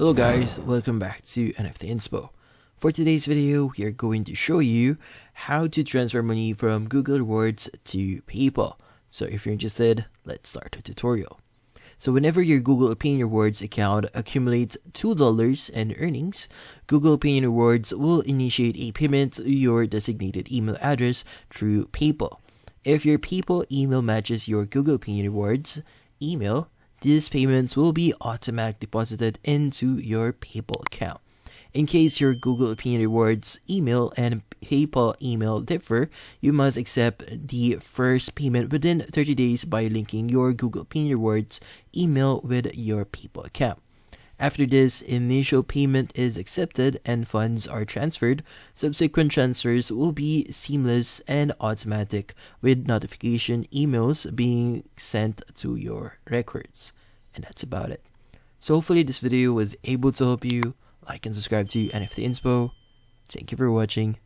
Hello guys, welcome back to NFT Inspo. For today's video, we are going to show you how to transfer money from Google Rewards to PayPal. So if you're interested, let's start the tutorial. So whenever your Google Pay Rewards account accumulates $2 in earnings, Google Pay Rewards will initiate a payment to your designated email address through PayPal. If your PayPal email matches your Google Pay Rewards email, these payments will be automatically deposited into your PayPal account. In case your Google Pay Rewards email and PayPal email differ, you must accept the first payment within 30 days by linking your Google Pay Rewards email with your PayPal account. After this initial payment is accepted and funds are transferred, subsequent transfers will be seamless and automatic, with notification emails being sent to your records. And that's about it. So hopefully this video was able to help you. Like and subscribe to NFT Inspo. Thank you for watching.